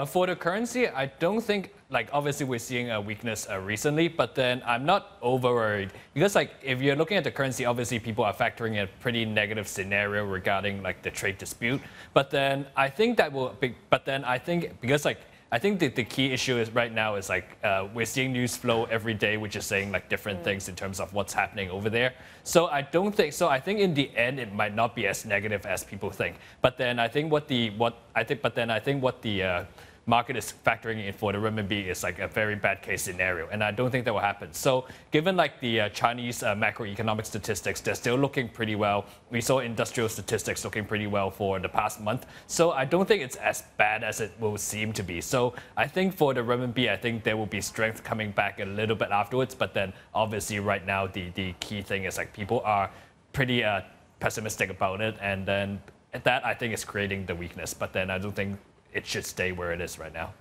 For the currency, I don't think, like, obviously we're seeing a weakness recently, but then I'm not over worried because, like, if you're looking at the currency, obviously people are factoring in a pretty negative scenario regarding, like, the trade dispute. But then I think that will be, but then I think because, like, I think the key issue is right now is like we're seeing news flow every day, which is saying like different things in terms of what's happening over there. So I don't think so. I think in the end it might not be as negative as people think. But then I think what the market is factoring in for the renminbi is like a very bad case scenario, and I don't think that will happen. So given like the Chinese macroeconomic statistics, they're still looking pretty well. We saw industrial statistics looking pretty well for the past month. So I don't think it's as bad as it will seem to be. So I think for the renminbi, I think there will be strength coming back a little bit afterwards. But then obviously right now the key thing is like people are pretty pessimistic about it, and then that I think is creating the weakness. But then I don't think it should stay where it is right now.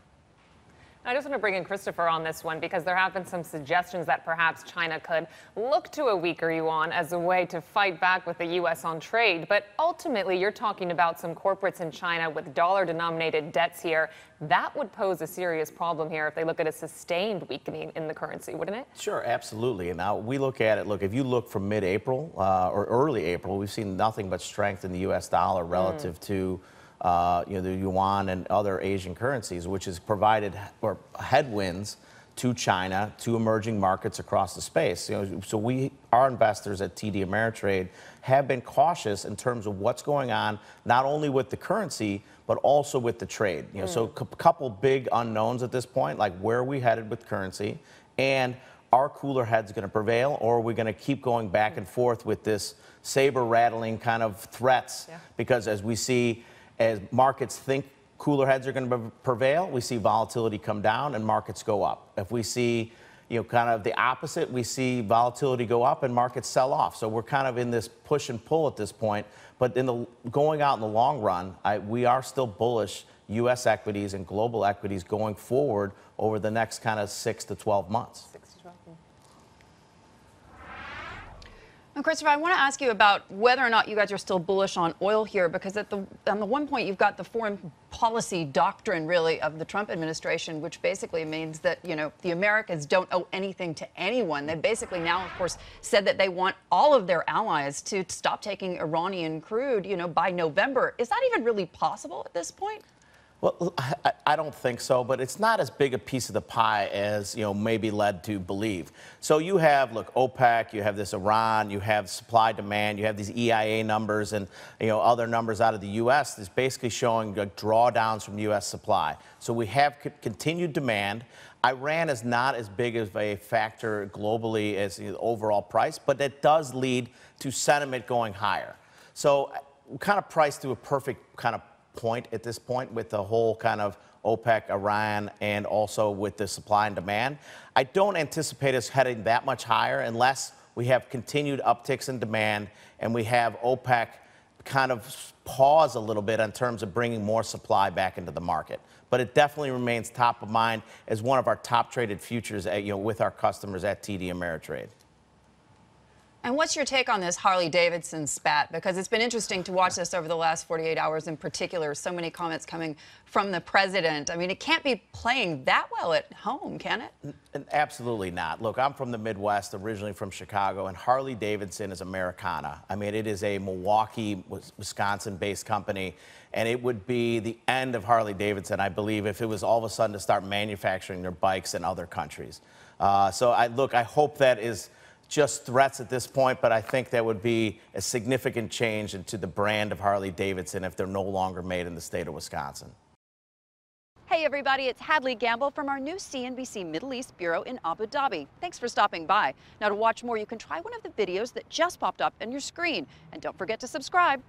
I just want to bring in Christopher on this one because there have been some suggestions that perhaps China could look to a weaker yuan as a way to fight back with the U.S. on trade. But ultimately, you're talking about some corporates in China with dollar-denominated debts here. That would pose a serious problem here if they look at a sustained weakening in the currency, wouldn't it? Sure, absolutely. And now we look at it, look, if you look from mid-April or early April, we've seen nothing but strength in the U.S. dollar relative to the yuan and other Asian currencies, which has provided headwinds to China, to emerging markets across the space. So our investors at TD Ameritrade have been cautious in terms of what's going on, not only with the currency, but also with the trade. So a couple big unknowns at this point, like where are we headed with currency, and are cooler heads going to prevail, or are we going to keep going back and forth with this saber rattling kind of threats? Because as we see, as markets think cooler heads are going to prevail, we see volatility come down and markets go up. If we see, kind of the opposite, we see volatility go up and markets sell off. So we're kind of in this push and pull at this point. But going out in the long run, we are still bullish U.S. equities and global equities going forward over the next kind of 6 to 12 months. And Christopher, I want to ask you about whether or not you guys are still bullish on oil here, because on the one point, you've got the foreign policy doctrine, really, of the Trump administration, which basically means that, the Americans don't owe anything to anyone. They basically now, of course, said that they want all of their allies to stop taking Iranian crude, by November. Is that even really possible at this point? Well, I don't think so, but it's not as big a piece of the pie as, maybe led to believe. So you have, look, OPEC, you have this Iran, you have supply demand, you have these EIA numbers and, other numbers out of the U.S. that's basically showing drawdowns from U.S. supply. So we have continued demand. Iran is not as big of a factor globally as the overall price, but that does lead to sentiment going higher. So we kind of priced to a perfect kind of point at this point with the whole kind of OPEC, Iran, and also with the supply and demand. I don't anticipate us heading that much higher unless we have continued upticks in demand and we have OPEC kind of pause a little bit in terms of bringing more supply back into the market. But it definitely remains top of mind as one of our top traded futures with our customers at TD Ameritrade. And what's your take on this Harley-Davidson spat? Because it's been interesting to watch this over the last 48 hours in particular. So many comments coming from the president. I mean, it can't be playing that well at home, can it? Absolutely not. Look, I'm from the Midwest, originally from Chicago, and Harley-Davidson is Americana. I mean, it is a Milwaukee, Wisconsin-based company, and it would be the end of Harley-Davidson, I believe, if it was all of a sudden to start manufacturing their bikes in other countries. So I hope that is just threats at this point, but I think that would be a significant change into the brand of Harley-Davidson if they're no longer made in the state of Wisconsin. Hey everybody, it's Hadley Gamble from our new CNBC Middle East Bureau in Abu Dhabi. Thanks for stopping by. Now to watch more, you can try one of the videos that just popped up on your screen. And don't forget to subscribe.